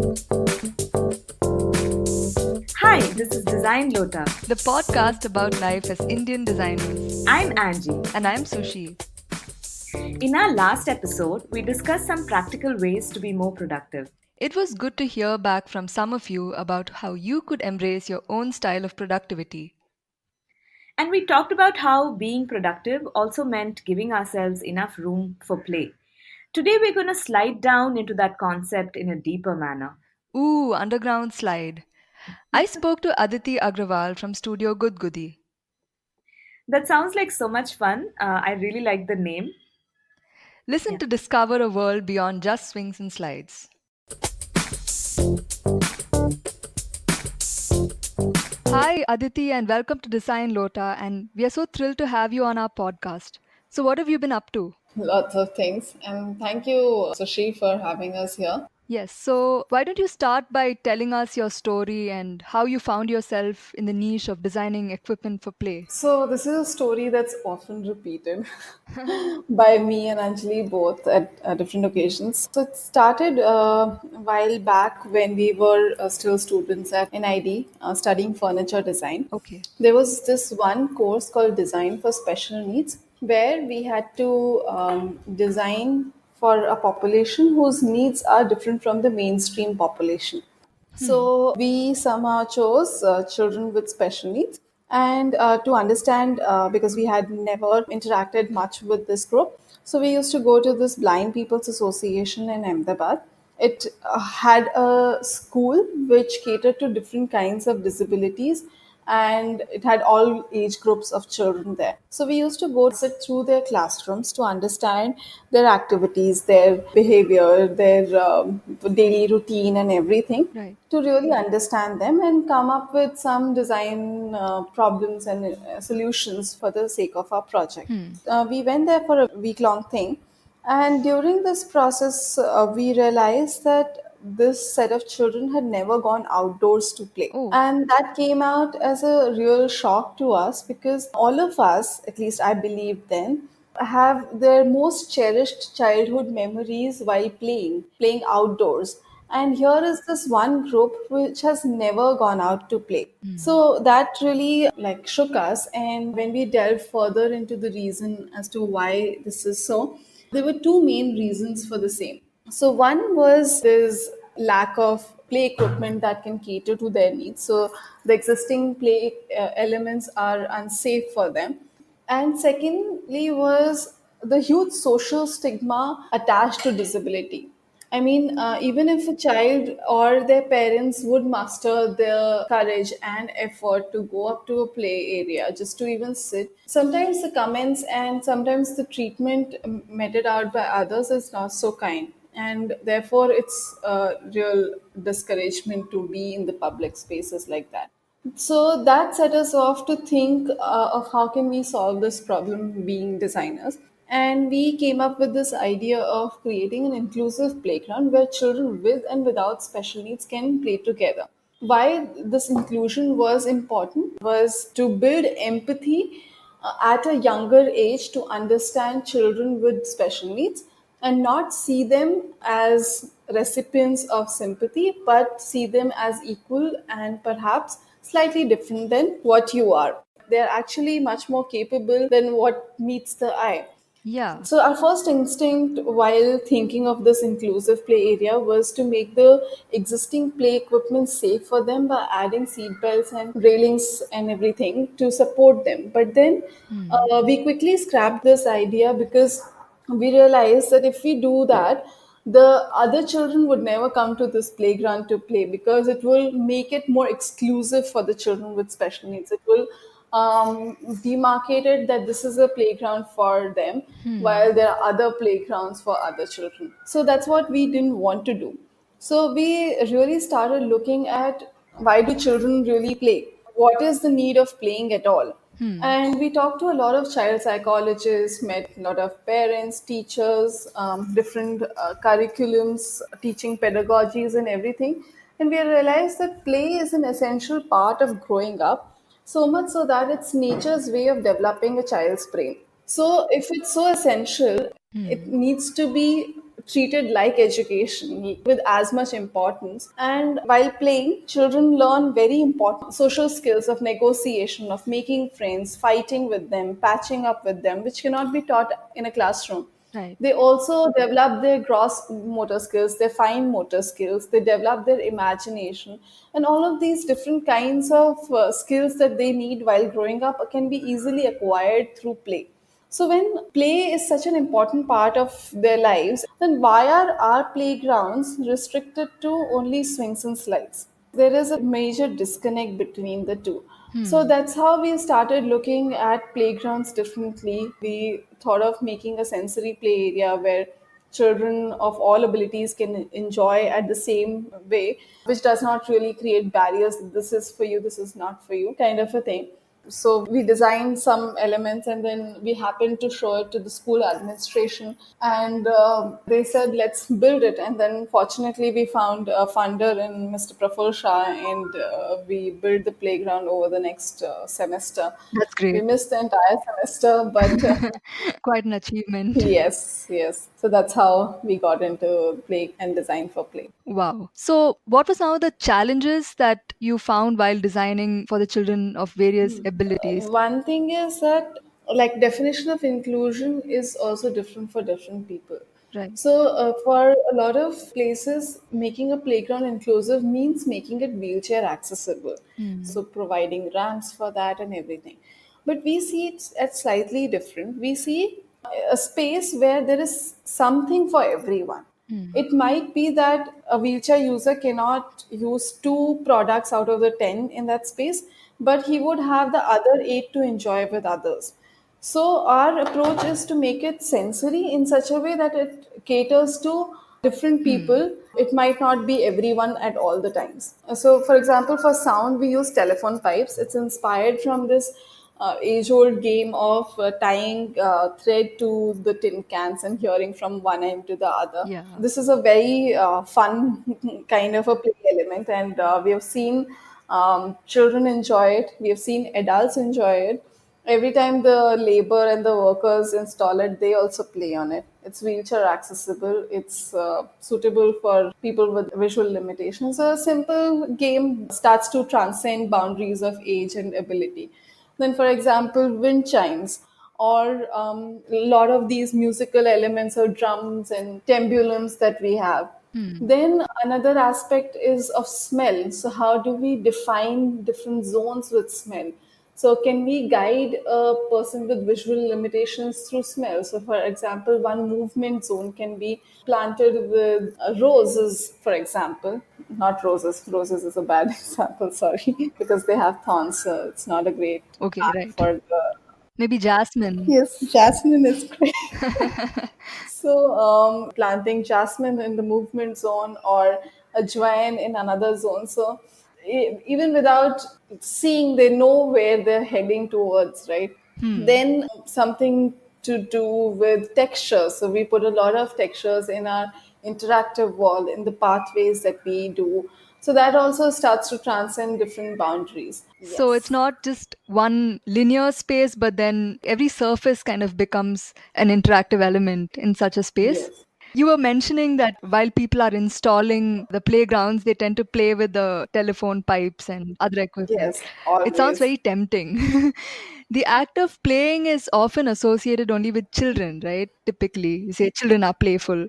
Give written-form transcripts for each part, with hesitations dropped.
Hi, this is Design Lota. The podcast about life as Indian designers. I'm Angie. And I'm Sushi. In our last episode, we discussed some practical ways to be more productive. It was good to hear back from some of you about how you could embrace your own style of productivity. And we talked about how being productive also meant giving ourselves enough room for play. Today, we're going to slide down into that concept in a deeper manner. Ooh, underground slide. I spoke to Aditi Agrawal from Studio Gudgudee. That sounds like so much fun. I really like the name. Listen Yeah. to discover a world beyond just swings and slides. Hi, Aditi, and welcome to Design Lota. And we are so thrilled to have you on our podcast. So, what have you been up to? Lots of things. And thank you, Sushi, for having us here. Yes, so why don't you start by telling us your story and how you found yourself in the niche of designing equipment for play? So, this is a story that's often repeated by me and Anjali both at different occasions. So, it started a while back when we were still students at NID studying furniture design. Okay. There was this one course called Design for Special Needs where we had to design for a population whose needs are different from the mainstream population. Hmm. So we somehow chose children with special needs. And to understand, because we had never interacted much with this group, so we used to go to this Blind People's Association in Ahmedabad. It had a school which catered to different kinds of disabilities, and it had all age groups of children there. So we used to go sit through their classrooms to understand their activities, their behavior, their daily routine, and everything, Right. to really understand them and come up with some design problems and solutions for the sake of our project. Hmm. We went there for a week long thing, and during this process, we realized that this set of children had never gone outdoors to play. Oh. And that came out as a real shock to us because all of us, at least I believe then, have their most cherished childhood memories while playing outdoors. And here is this one group which has never gone out to play. Hmm. So that really like shook us. And when we delved further into the reason as to why this is so, there were two main reasons for the same. So one was this lack of play equipment that can cater to their needs. So the existing play elements are unsafe for them. And secondly was the huge social stigma attached to disability. I mean, even if a child or their parents would muster their courage and effort to go up to a play area just to even sit, sometimes the comments and sometimes the treatment meted out by others is not so kind. And therefore, it's a real discouragement to be in the public spaces like that. So that set us off to think of how can we solve this problem being designers. And we came up with this idea of creating an inclusive playground where children with and without special needs can play together. Why this inclusion was important was to build empathy at a younger age to understand children with special needs and not see them as recipients of sympathy, but see them as equal and perhaps slightly different than what you are. They're actually much more capable than what meets the eye. Yeah. So our first instinct while thinking of this inclusive play area was to make the existing play equipment safe for them by adding seat belts and railings and everything to support them. But then Hmm. we quickly scrapped this idea because we realized that if we do that, the other children would never come to this playground to play because it will make it more exclusive for the children with special needs. It will demarcated that this is a playground for them Hmm. while there are other playgrounds for other children. So that's what we didn't want to do. So we really started looking at why do children really play? What is the need of playing at all? Hmm. And we talked to a lot of child psychologists, met a lot of parents, teachers, different curriculums, teaching pedagogies, and everything. And we realized that play is an essential part of growing up, so much so that it's nature's way of developing a child's brain. So, if it's so essential, it Hmm. needs to be treated like education with as much importance. And while playing, children learn very important social skills of negotiation, of making friends, fighting with them, patching up with them, which cannot be taught in a classroom. Right. They also develop their gross motor skills, their fine motor skills, they develop their imagination, and all of these different kinds of skills that they need while growing up can be easily acquired through play. So, when play is such an important part of their lives, then why are our playgrounds restricted to only swings and slides? There is a major disconnect between the two. So Hmm. that's how we started looking at playgrounds differently. We thought of making a sensory play area where children of all abilities can enjoy at the same way, which does not really create barriers. This is for you, this is not for you, kind of a thing. So we designed some elements and then we happened to show it to the school administration, and they said let's build it. And then fortunately we found a funder in Mr. Praful Shah, and we built the playground over the next semester. That's We great. missed the entire semester, but Quite an achievement. yes. So that's how we got into play and design for play. Wow. So, what were some of the challenges that you found while designing for the children of various abilities? One thing is that like definition of inclusion is also different for different people. Right. So for a lot of places, making a playground inclusive means making it wheelchair accessible. Hmm. So providing ramps for that and everything. But we see it as slightly different. We see a space where there is something for everyone. Hmm. It might be that a wheelchair user cannot use two products out of the 10 in that space, but he would have the other eight to enjoy with others. So, our approach is to make it sensory in such a way that it caters to different Hmm. people. It might not be everyone at all the times. So, for example, for sound, we use telephone pipes. It's inspired from this age old game of tying thread to the tin cans and hearing from one end to the other. Yeah. This is a very fun kind of a play element, and we have seen children enjoy it, we have seen adults enjoy it. Every time the labor and the workers install it, they also play on it. It's wheelchair accessible. It's suitable for people with visual limitations. A simple game starts to transcend boundaries of age and ability. Then, for example, wind chimes or a lot of these musical elements or drums and tambulums that we have. Hmm. Then another aspect is of smell. So, how do we define different zones with smell? So, can we guide a person with visual limitations through smell? So, for example, one movement zone can be planted with roses, for example. Not roses, roses is a bad example, sorry, because they have thorns, so it's not a great Okay, art right. for the. Maybe Jasmine. Yes, jasmine is great. So, planting jasmine in the movement zone or a ajwain in another zone. So, even without seeing, they know where they're heading towards, right? Hmm. Then, something to do with textures. So, we put a lot of textures in our interactive wall, in the pathways that we do. So, that also starts to transcend different boundaries. So it's Yes. not just one linear space, but then every surface kind of becomes an interactive element in such a space. Yes. You were mentioning that while people are installing the playgrounds, they tend to play with the telephone pipes and other equipment. Yes. It sounds Always. very tempting. The act of playing is often associated only with children, right? Typically, you say children are playful.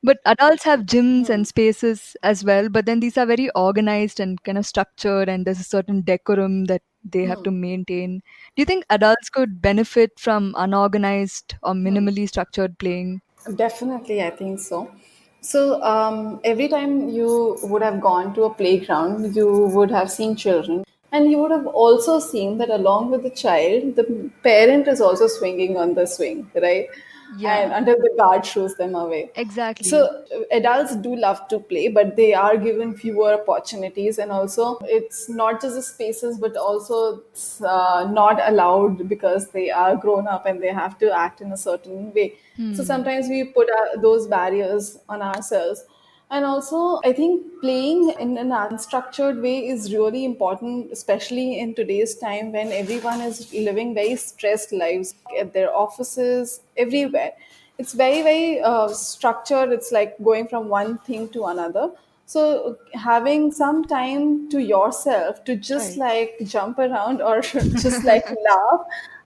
But adults have gyms and spaces as well, but then these are very organized and kind of structured, and there's a certain decorum that they have to maintain. Do you think adults could benefit from unorganized or minimally structured playing? Definitely, I think so. So, every time you would have gone to a playground, you would have seen children, and you would have also seen that along with the child, the parent is also swinging on the swing, right? And Yeah, until the guard shows them away. exactly. So, adults do love to play, but they are given fewer opportunities, and also it's not just the spaces, but also it's not allowed because they are grown up and they have to act in a certain way. So Hmm. sometimes we put those barriers on ourselves. And also, I think playing in an unstructured way is really important, especially in today's time when everyone is living very stressed lives at their offices, everywhere. It's very very structured. It's like going from one thing to another. So having some time to yourself to just Right. like jump around or just like laugh,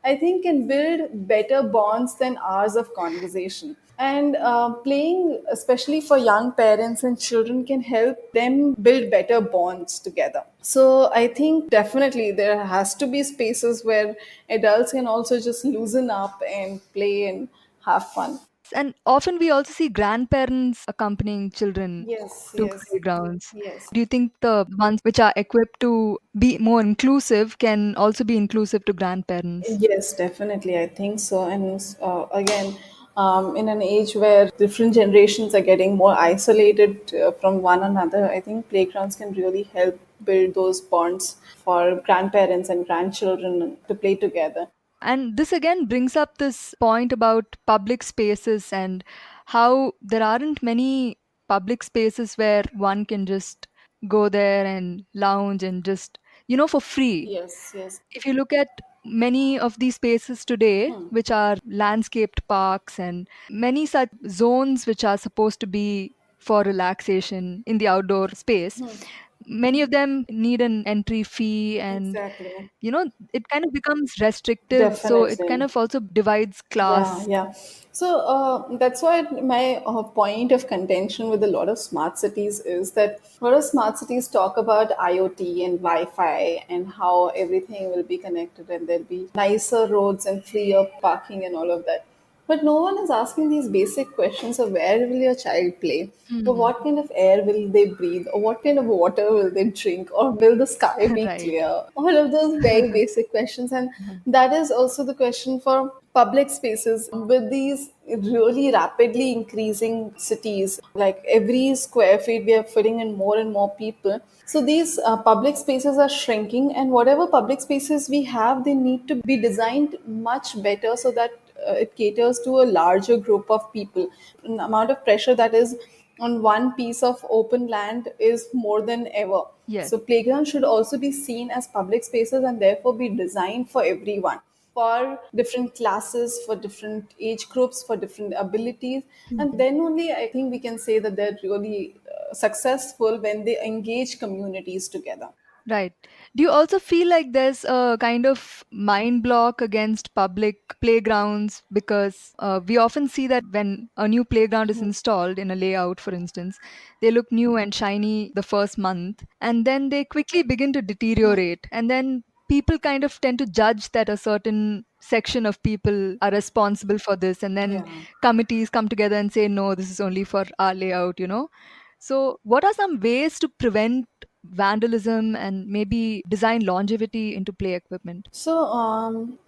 I think can build better bonds than hours of conversation. And playing, especially for young parents and children, can help them build better bonds together. So I think definitely there has to be spaces where adults can also just loosen up and play and have fun. And often we also see grandparents accompanying children Yes, to yes, playgrounds. yes. Do you think the ones which are equipped to be more inclusive can also be inclusive to grandparents? Yes, definitely. I think so. And again, in an age where different generations are getting more isolated from one another, I think playgrounds can really help build those bonds for grandparents and grandchildren to play together. And this again brings up this point about public spaces and how there aren't many public spaces where one can just go there and lounge and just, for free. Yes, yes. If you look at many of these spaces today, which are landscaped parks and many such zones which are supposed to be for relaxation in the outdoor space, many of them need an entry fee, and Exactly. it kind of becomes restrictive, so it kind Definitely. of also divides Yeah, class. yeah. So that's why my point of contention with a lot of smart cities is that a lot of smart cities talk about IoT and Wi-Fi and how everything will be connected and there'll be nicer roads and freer parking and all of that. But no one is asking these basic questions of where will your child play? Or Hmm. what kind of air will they breathe? Or what kind of water will they drink? Or will the sky be Right. clear? All of those very basic questions. And that is also the question for public spaces with these really rapidly increasing cities. Like every square feet, we are fitting in more and more people. So these public spaces are shrinking, and whatever public spaces we have, they need to be designed much better so that it caters to a larger group of people. An amount of pressure that is on one piece of open land is more than ever. Yes. So playgrounds should also be seen as public spaces and therefore be designed for everyone, for different classes, for different age groups, for different abilities. And then only I think we can say that they're really successful when they engage communities together. Right. Do you also feel like there's a kind of mind block against public playgrounds? Because we often see that when a new playground is installed in a layout, for instance, they look new and shiny the first month, and then they quickly begin to deteriorate. And then people kind of tend to judge that a certain section of people are responsible for this. And then Yeah. committees come together and say, no, this is only for our layout. So, what are some ways to prevent vandalism and maybe design longevity into play equipment? So,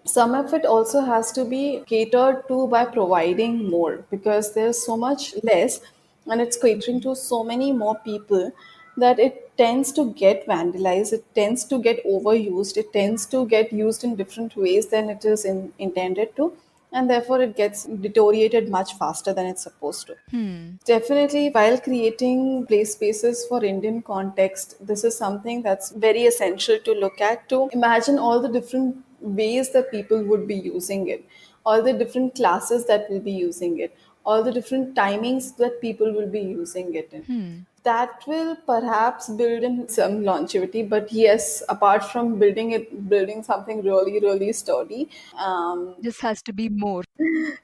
some of it also has to be catered to by providing more because there's so much less and it's catering to so many more people that it tends to get vandalized, it tends to get overused, it tends to get used in different ways than it is intended to, and therefore it gets deteriorated much faster than it's supposed to. Hmm. Definitely, while creating play spaces for Indian context, this is something that's very essential to look at to imagine all the different ways that people would be using it, all the different classes that will be using it, all the different timings that people will be using it in. Hmm. That will perhaps build in some longevity, but yes, apart from building something really, really sturdy, um, Just has to be more.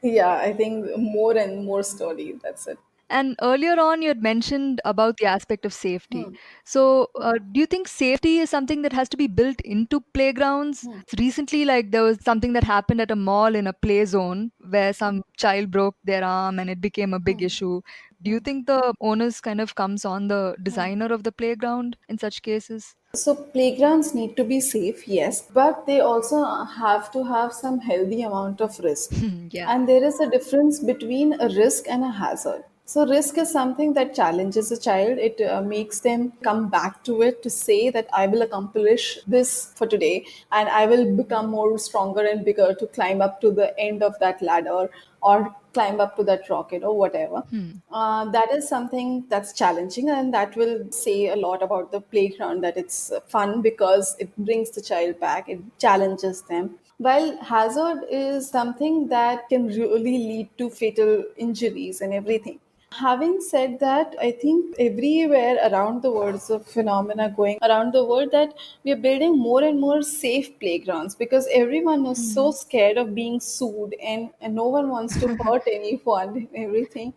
yeah, I think more and more sturdy. That's it. And earlier on, you had mentioned about the aspect of safety. So, do you think safety is something that has to be built into playgrounds? Recently, like there was something that happened at a mall in a play zone where some child broke their arm and it became a big issue. Do you think the onus kind of comes on the designer of the playground in such cases? So playgrounds need to be safe, yes, but they also have to have some healthy amount of risk. Yeah. And there is a difference between a risk and a hazard. So risk is something that challenges a child. It makes them come back to it to say that I will accomplish this for today and I will become more stronger and bigger to climb up to the end of that ladder or climb up to that rocket or whatever. Hmm. That is something that's challenging, and that will say a lot about the playground that it's fun because it brings the child back, it challenges them. While hazard is something that can really lead to fatal injuries and everything. Having said that, I think everywhere around the world is a phenomena going around the world that we are building more and more safe playgrounds because everyone is so Hmm. scared of being sued, and no one wants to hurt anyone and everything.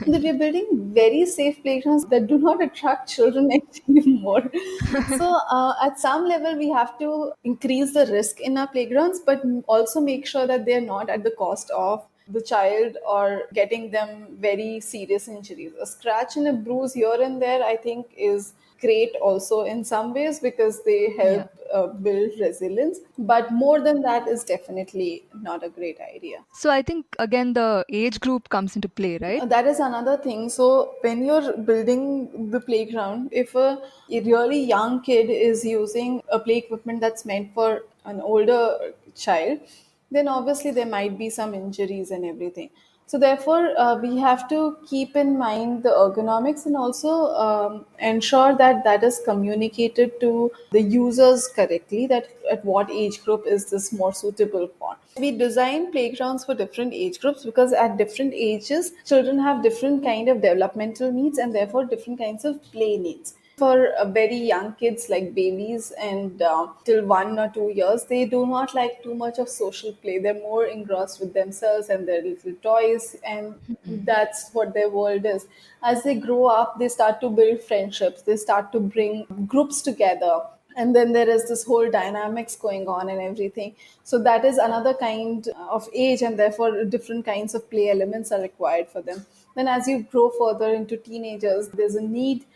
That we're building very safe playgrounds that do not attract children anymore. So, at some level, we have to increase the risk in our playgrounds, but also make sure that they're not at the cost of the child or getting them very serious injuries. A scratch and a bruise here and there, I think, is great also in some ways because they Yeah. help build resilience. But more than that is definitely not a great idea. So I think again the age group comes into play, right? That is another thing. So when you're building the playground, if a really young kid is using a play equipment that's meant for an older child, then obviously there might be some injuries and everything. So therefore, we have to keep in mind the ergonomics and also ensure that that is communicated to the users correctly. That at what age group is this more suitable for? We design playgrounds for different age groups because at different ages, children have different kind of developmental needs and therefore different kinds of play needs. For very young kids like babies and till 1 or 2 years, they do not like too much of social play. They're more engrossed with themselves and their little toys, and Hmm. that's what their world is. As they grow up, they start to build friendships, they start to bring groups together, and then there is this whole dynamics going on and everything. So that is another kind of age, and therefore different kinds of play elements are required for them. Then as you grow further into teenagers, there's a need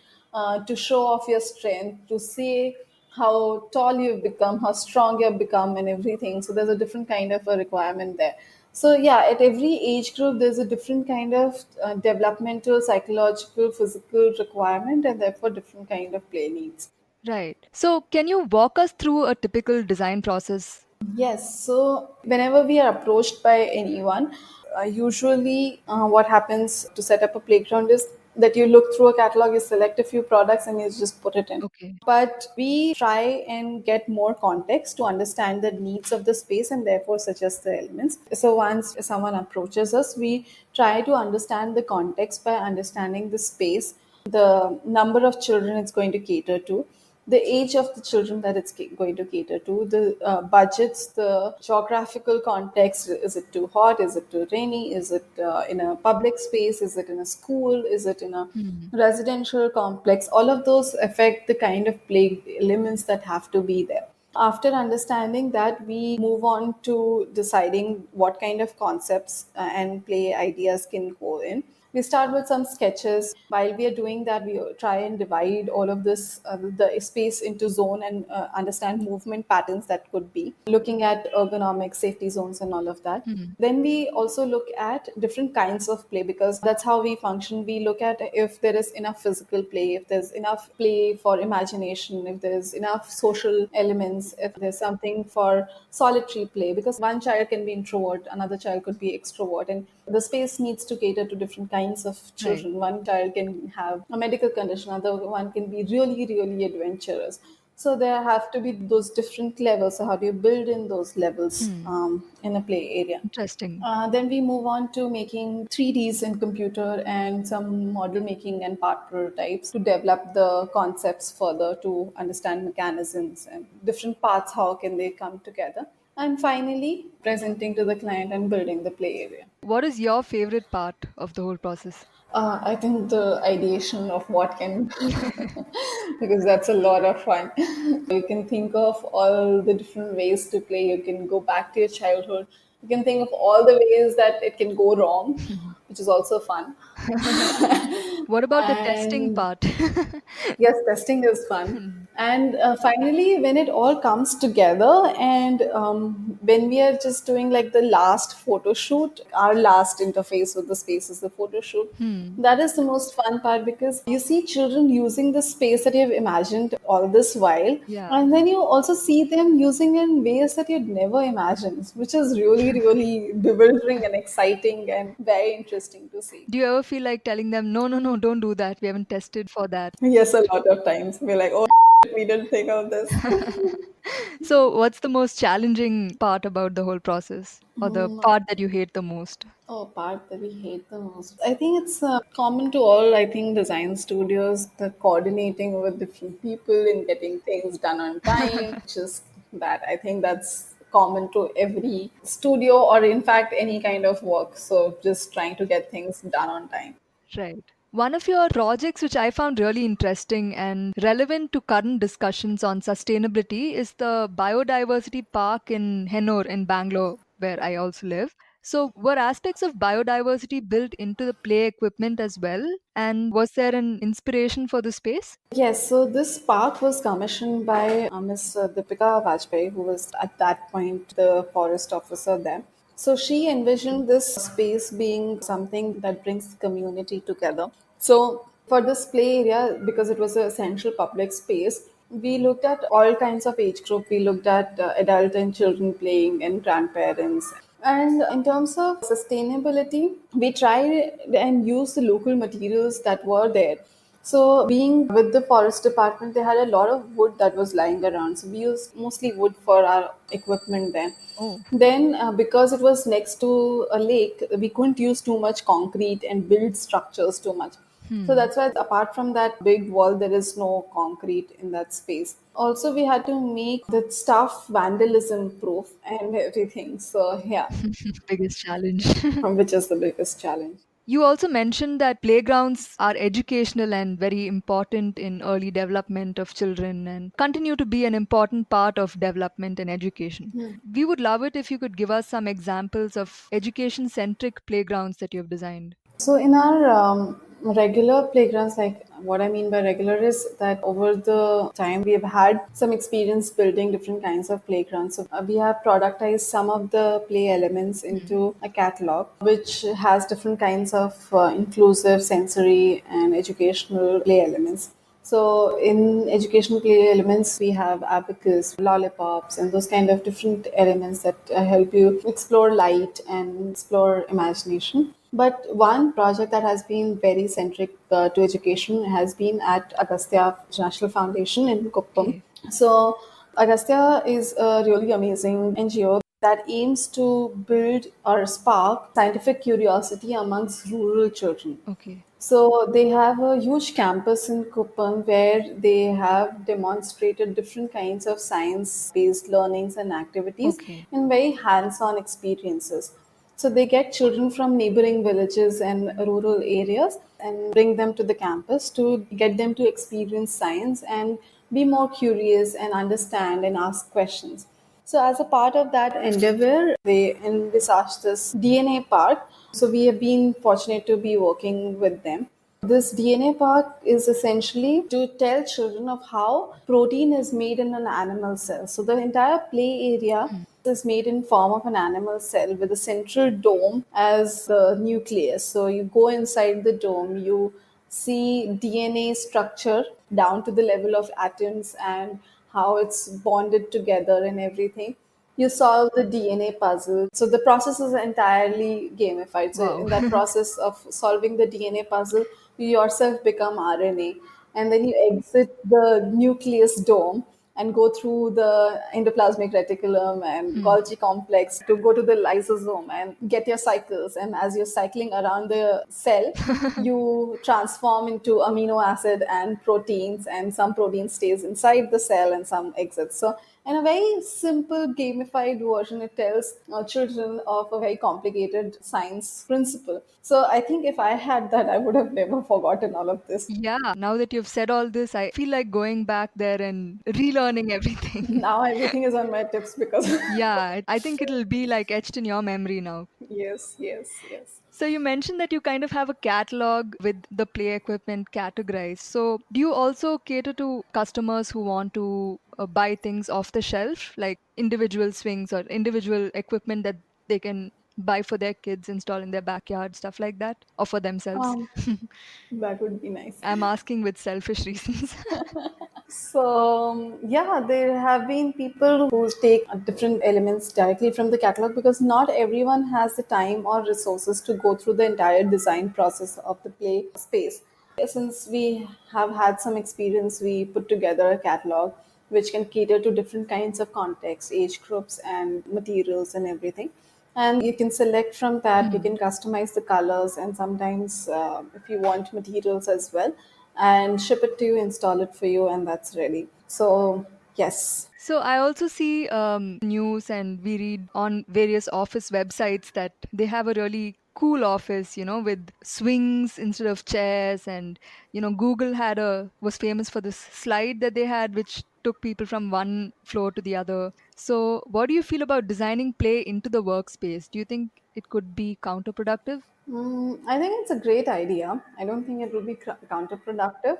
to show off your strength, to see how tall you've become, how strong you've become, and everything. So there's a different kind of a requirement there. So yeah, at every age group, there's a different kind of developmental, psychological, physical requirement, and therefore different kind of play needs. Right. So can you walk us through a typical design process? Yes, so whenever we are approached by anyone, usually what happens to set up a playground is that you look through a catalog, you select a few products, and you just put it in. Okay. But we try and get more context to understand the needs of the space and therefore suggest the elements. So once someone approaches us, we try to understand the context by understanding the space, the number of children it's going to cater to, the age of the children that it's going to cater to, the budgets, the geographical context. Is it too hot? Is it too rainy? Is it in a public space? Is it in a school? Is it in a Hmm. residential complex? All of those affect the kind of play elements that have to be there. After understanding that, we move on to deciding what kind of concepts and play ideas can go in. We start with some sketches. While we are doing that, we try and divide all of this, the space into zone, and understand movement patterns that could be. Looking at ergonomic safety zones and all of that. Hmm. Then we also look at different kinds of play because that's how we function. We look at if there is enough physical play, if there's enough play for imagination, if there's enough social elements, if there's something for solitary play, because one child can be introvert, another child could be extrovert, and the space needs to cater to different kinds of Right. children. One child can have a medical condition, other one can be really, really adventurous. So there have to be those different levels. So how do you build in those levels Hmm. in a play area? Interesting. Then we move on to making 3Ds in computer and some model making and part prototypes to develop the concepts further, to understand mechanisms and different parts, how can they come together. And finally, presenting to the client and building the play area. What is your favorite part of the whole process? I think the ideation of what can, because that's a lot of fun. You can think of all the different ways to play. You can go back to your childhood. You can think of all the ways that it can go wrong, which is also fun. What about the testing And part? yes, testing is fun. And finally, when it all comes together, and when we are just doing like the last photo shoot, our last interface with the space is the photo shoot. Hmm. That is the most fun part because you see children using the space that you have imagined all this while, Yeah. and then you also see them using it in ways that you'd never imagined, which is really, really bewildering and exciting and very interesting to see. Do you ever feel like telling them, no, no, no, don't do that? We haven't tested for that. Yes, a lot of times we're like, oh. We didn't think of this. So, what's the most challenging part about the whole process, or the part that you hate the most? Oh, part that we hate the most. I think it's common to all, I think, design studios, the coordinating with different people and getting things done on time. Just that. I think that's common to every studio or, in fact, any kind of work. So just trying to get things done on time. Right. One of your projects, which I found really interesting and relevant to current discussions on sustainability, is the Biodiversity Park in Hennur in Bangalore, where I also live. So, were aspects of biodiversity built into the play equipment as well? And was there an inspiration for the space? Yes, so this park was commissioned by Ms. Deepika Vajpayee, who was at that point the forest officer there. So she envisioned this space being something that brings the community together. So for this play area, because it was a central public space, we looked at all kinds of age group. We looked at adult and children playing and grandparents. And in terms of sustainability, we tried and used the local materials that were there. So, being with the forest department, they had a lot of wood that was lying around. So, we used mostly wood for our equipment then. Oh, Then, because it was next to a lake, we couldn't use too much concrete and build structures too much. So hmm. that's why, apart from that big wall, there is no concrete in that space. Also, we had to make the stuff vandalism proof and everything. So, yeah, Biggest challenge. which is the biggest challenge. You also mentioned that playgrounds are educational and very important in early development of children and continue to be an important part of development and education. We would love it if you could give us some examples of education centric playgrounds that you have designed. So in our regular playgrounds, like what I mean by regular is that over the time we have had some experience building different kinds of playgrounds. So we have productized some of the play elements Hmm. into a catalog, which has different kinds of inclusive, sensory, and educational play elements. So in educational play elements, we have abacus, lollipops, and those kind of different elements that help you explore light and explore imagination. But one project that has been very centric to education has been at Agastya National Foundation in Kuppam. Okay. So Agastya is a really amazing NGO that aims to build or spark scientific curiosity amongst rural children. Okay. So they have a huge campus in Kuppam where they have demonstrated different kinds of science-based learnings and activities Okay. in very hands-on experiences. So they get children from neighboring villages and rural areas and bring them to the campus to get them to experience science and be more curious and understand and ask questions. So, as a part of that endeavor, they envisaged this DNA park. So, we have been fortunate to be working with them. This DNA park is essentially to tell children of how protein is made in an animal cell. So, the entire play area Hmm. is made in form of an animal cell with a central dome as the nucleus. So, you go inside the dome, you see DNA structure down to the level of atoms and how it's bonded together and everything. You solve the DNA puzzle. So the process is entirely gamified. So Wow. in that process of solving the DNA puzzle, you yourself become RNA, and then you exit the nucleus dome and go through the endoplasmic reticulum and Hmm. Golgi complex to go to the lysosome and get your cycles. And as you're cycling around the cell, you transform into amino acid and proteins, and some protein stays inside the cell and some exits. So in a very simple gamified version, it tells children of a very complicated science principle. So I think if I had that, I would have never forgotten all of this. Yeah, now that you've said all this, I feel like going back there and relearning everything. Now everything is on my tips because Yeah, I think it'll be like etched in your memory now. yes, yes, yes. So you mentioned that you kind of have a catalog with the play equipment categorized. So do you also cater to customers who want to buy things off the shelf, like individual swings or individual equipment that they can buy for their kids, install in their backyard, stuff like that, or for themselves? Um, that would be nice. I'm asking with selfish reasons. So yeah, there have been people who take different elements directly from the catalog because not everyone has the time or resources to go through the entire design process of the play space. Since we have had some experience, we put together a catalog which can cater to different kinds of contexts, age groups, and materials and everything. And you can select from that, you Hmm. can customize the colors, and sometimes if you want materials as well, and ship it to you, install it for you, and that's ready. So, yes. So I also see news and we read on various office websites that they have a really cool office, with swings instead of chairs. And Google was famous for this slide that they had, which took people from one floor to the other. So what do you feel about designing play into the workspace? Do you think it could be counterproductive? I think it's a great idea. I don't think it will be counterproductive.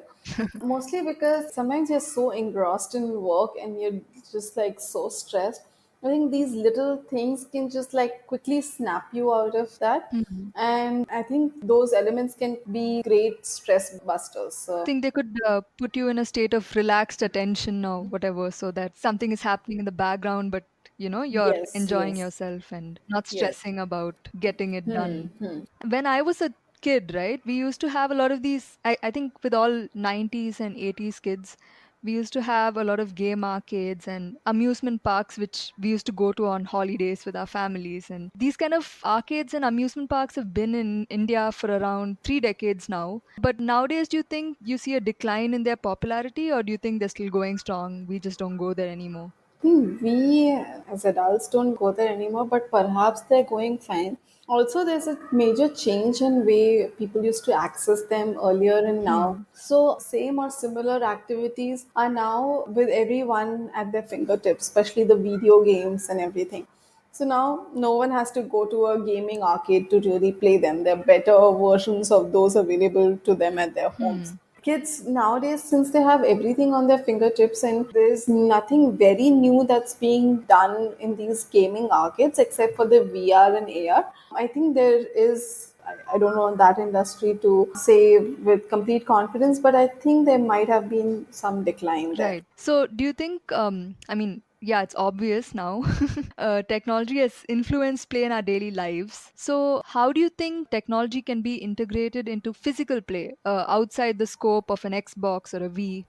Mostly because sometimes you're so engrossed in work and you're just like so stressed. I think these little things can just like quickly snap you out of that. Hmm. And I think those elements can be great stress busters. So, Think they could put you in a state of relaxed attention or whatever, so that something is happening in the background, but you're yes, enjoying yes, yourself and not yes. stressing about getting it done. When I was a kid, right, we used to have a lot of these. I think with all 90s and 80s kids, we used to have a lot of game arcades and amusement parks, which we used to go to on holidays with our families. And these kind of arcades and amusement parks have been in India for around 3 decades now. But nowadays, do you think you see a decline in their popularity, or do you think they're still going strong? We just don't go there anymore. We as adults don't go there anymore, but perhaps they're going fine. Also, there's a major change in way people used to access them earlier and now. Hmm. So, same or similar activities are now with everyone at their fingertips, especially the video games and everything. So now no one has to go to a gaming arcade to really play them. There are better versions of those available to them at their homes. Hmm. Kids nowadays, since they have everything on their fingertips and there's nothing very new that's being done in these gaming arcades except for the VR and AR, I think there is. I don't know that industry to say with complete confidence, but I think there might have been some decline there. Right. So, do you think, I mean, yeah, it's obvious now, technology has influenced play in our daily lives. So, how do you think technology can be integrated into physical play outside the scope of an Xbox or a Wii?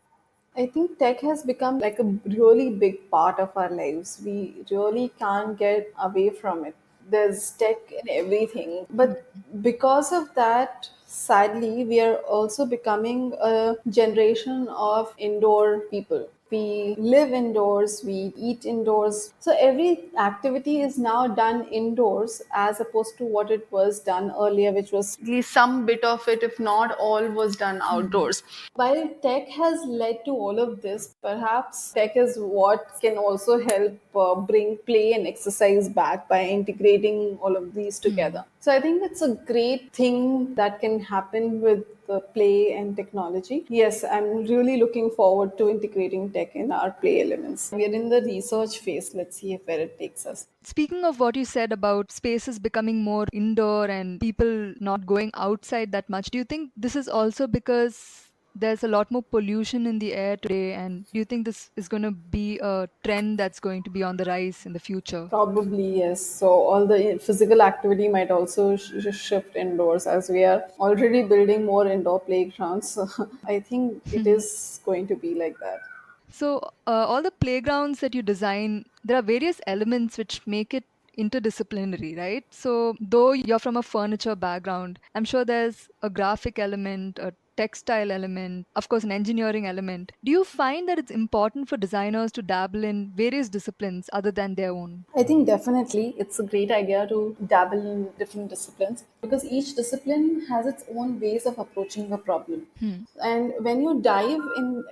I think tech has become like a really big part of our lives. We really can't get away from it. There's tech in everything. Hmm. But because of that, sadly, we are also becoming a generation of indoor people. We live indoors, we eat indoors. So every activity is now done indoors as opposed to what it was done earlier, which was at least some bit of it, if not all, was done Hmm. outdoors. While tech has led to all of this, perhaps tech is what can also help bring play and exercise back by integrating all of these Hmm. together. So I think it's a great thing that can happen with the play and technology. Yes, I'm really looking forward to integrating tech in our play elements. We are in the research phase. Let's see where it takes us. Speaking of what you said about spaces becoming more indoor and people not going outside that much, do you think this is also because there's a lot more pollution in the air today? And do you think this is going to be a trend that's going to be on the rise in the future? Probably yes. So all the physical activity might also shift indoors as we are already building more indoor playgrounds. So I think it is going to be like that. So, all the playgrounds that you design, there are various elements which make it interdisciplinary, right? So, though you're from a furniture background, I'm sure there's a graphic element, a textile element, of course, an engineering element. Do you find that it's important for designers to dabble in various disciplines other than their own? I think definitely it's a great idea to dabble in different disciplines because each discipline has its own ways of approaching a problem. Hmm. And when you dive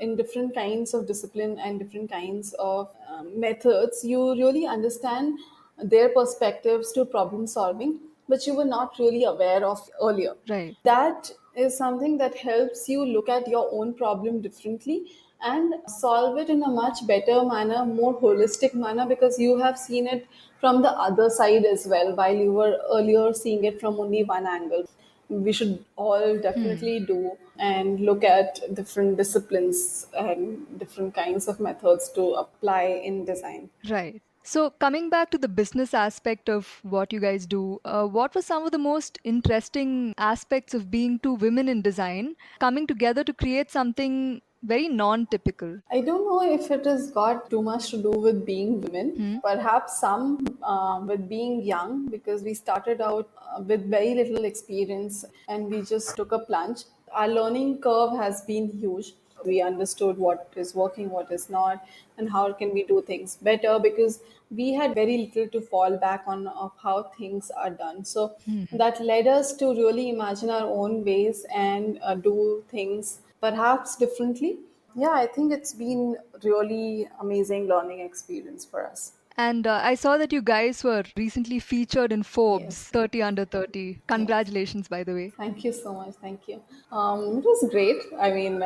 in different kinds of discipline and different kinds of methods, you really understand their perspectives to problem solving, which you were not really aware of earlier. Right. That is something that helps you look at your own problem differently and solve it in a much better manner, more holistic manner, because you have seen it from the other side as well, while you were earlier seeing it from only one angle. We should all Hmm. definitely do and look at different disciplines and different kinds of methods to apply in design. Right. So, coming back to the business aspect of what you guys do, what were some of the most interesting aspects of being two women in design coming together to create something very non typical? I don't know if it has got too much to do with being women. Hmm? Perhaps some with being young, because we started out with very little experience and we just took a plunge. Our learning curve has been huge. We understood what is working, what is not, and how can we do things better, because we had very little to fall back on of how things are done. So Hmm. that led us to really imagine our own ways and do things perhaps differently. Yeah, I think it's been really amazing learning experience for us. And I saw that you guys were recently featured in Forbes Yes. 30 under 30. Yes. Congratulations, by the way. Thank you so much. Thank you. It was great. I mean,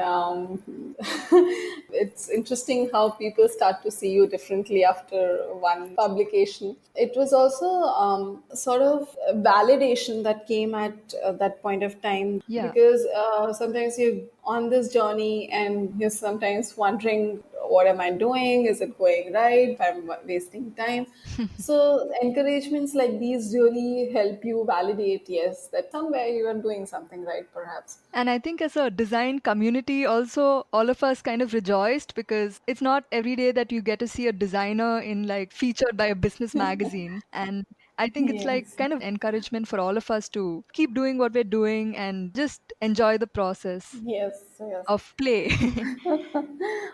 it's interesting how people start to see you differently after one publication. It was also sort of a validation that came at that point of time, Yeah. because sometimes you're on this journey and you're sometimes wondering, what am I doing? Is it going right? I'm wasting time. So encouragements like these really help you validate, yes, that somewhere you are doing something right, perhaps. And I think as a design community, also, all of us kind of rejoiced because it's not every day that you get to see a designer in like featured by a business magazine. And I think it's like Yes, kind of encouragement for all of us to keep doing what we're doing and just enjoy the process yes, yes. of play.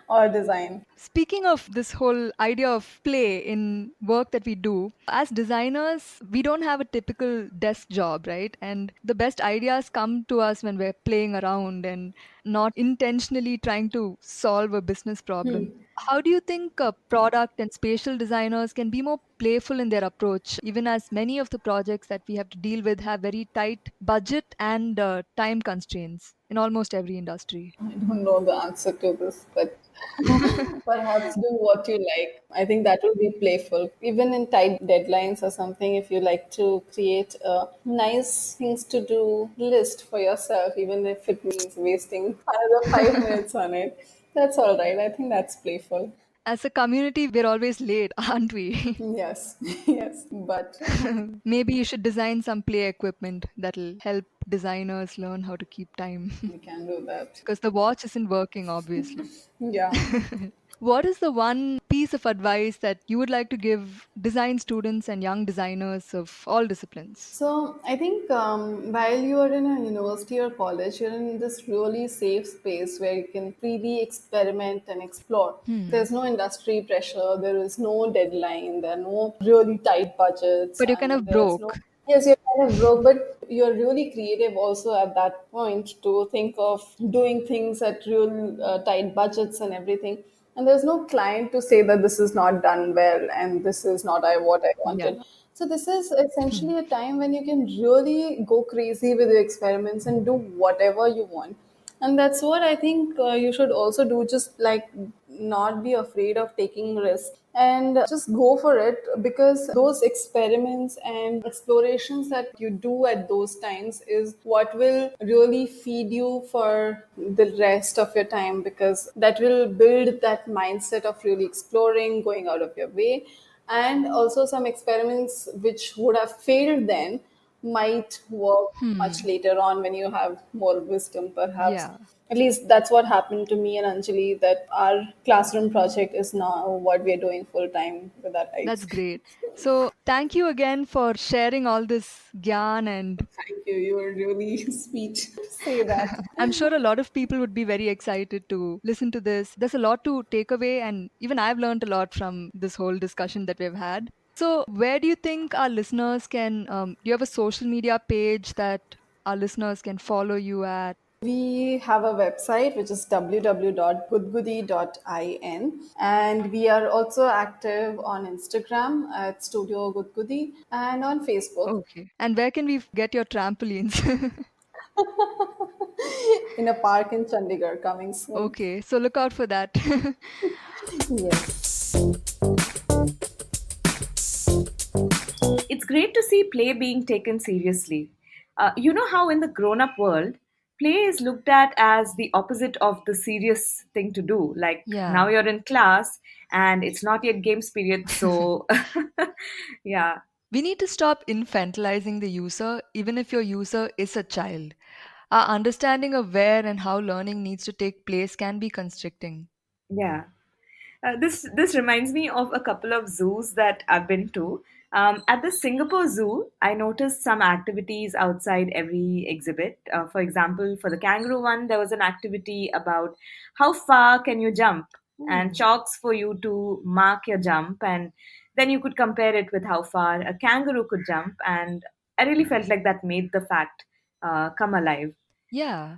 Or design. Speaking of this whole idea of play in work that we do, as designers, we don't have a typical desk job, right? And the best ideas come to us when we're playing around and not intentionally trying to solve a business problem. How do you think product and spatial designers can be more playful in their approach, even as many of the projects that we have to deal with have very tight budget and time constraints in almost every industry? I don't know the answer to this, but perhaps do what you like. I think that will be playful. Even in tight deadlines or something, if you like to create a nice things to do list for yourself, even if it means wasting another 5 minutes on it, that's all right. I think that's playful. As a community, we're always late, aren't we? Yes, yes, but Maybe you should design some play equipment that'll help designers learn how to keep time. we can do that. Because the watch isn't working, obviously. Yeah. What is the one piece of advice that you would like to give design students and young designers of all disciplines? So I think while you are in a university or college, you're in this really safe space where you can freely experiment and explore. Hmm. There's no industry pressure, there is no deadline, there are no really tight budgets, But you're kind and of there's no. broke. Yes, you're kind of broke, but you're really creative also at that point to think of doing things at real tight budgets and everything. And there's no client to say that this is not done well and this is not what I Yeah. wanted. So this is essentially a time when you can really go crazy with your experiments and do whatever you want. And that's what I think you should also do. Just like not be afraid of taking risks and just go for it, because those experiments and explorations that you do at those times is what will really feed you for the rest of your time, because that will build that mindset of really exploring, going out of your way. And also some experiments which would have failed then might work much Hmm. later on when you have more wisdom, perhaps. Yeah. At least that's what happened to me and Anjali, that our classroom project is now what we're doing full time with our That's lives. great. So, thank you again for sharing all this gyan, and Thank you. You were really sweet to say that. I'm sure a lot of people would be very excited to listen to this. There's a lot to take away, and even I've learned a lot from this whole discussion that we've had. So, where do you think our listeners can? Do you have a social media page that our listeners can follow you at? We have a website which is www.gudgudee.in, and we are also active on Instagram at Studio Gudgudee and on Facebook Okay. And where can we get your trampolines? in a park in Chandigarh coming soon. Okay, so look out for that. Yes. It's great to see play being taken seriously. You know how in the grown up world, Play is looked at as the opposite of the serious thing to do. Like now Yeah. you're in class and it's not yet games period, so yeah, We need to stop infantilizing the user, even if your user is a child. Our understanding of where and how learning needs to take place can be constricting. yeah. This reminds me of a couple of zoos that I've been to. At the Singapore Zoo, I noticed some activities outside every exhibit. For example, for the kangaroo one, there was an activity about how far can you jump, and Ooh. chalks for you to mark your jump, and then you could compare it with how far a kangaroo could jump. And I really felt like that made the fact come alive. Yeah.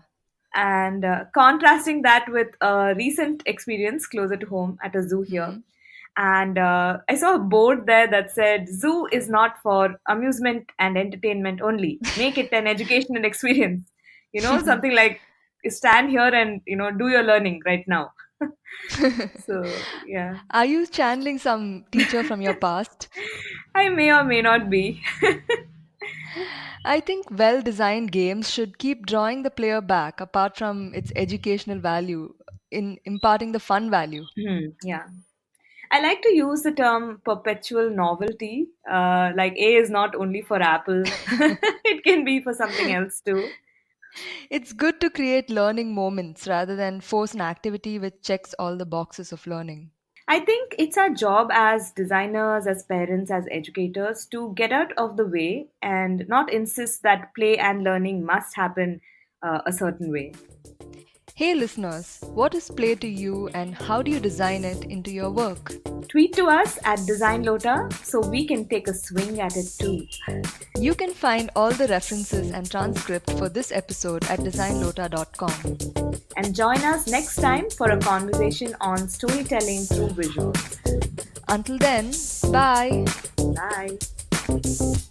And contrasting that with a recent experience closer to home at a zoo here. Hmm. And I saw a board there that said, "Zoo is not for amusement and entertainment only. Make it an educational experience." Something like stand here and, do your learning right now. So, yeah. Are you channeling some teacher from your past? I may or may not be. I think well designed games should keep drawing the player back, apart from its educational value, in imparting the fun value. Yeah. I like to use the term perpetual novelty. Like A is not only for Apple, it can be for something else too. It's good to create learning moments rather than force an activity which checks all the boxes of learning. I think it's our job as designers, as parents, as educators to get out of the way and not insist that play and learning must happen a certain way. Hey listeners, what is play to you and how do you design it into your work? Tweet to us at Design Lota so we can take a swing at it too. You can find all the references and transcript for this episode at designlota.com. And join us next time for a conversation on storytelling through visuals. Until then, bye. Bye.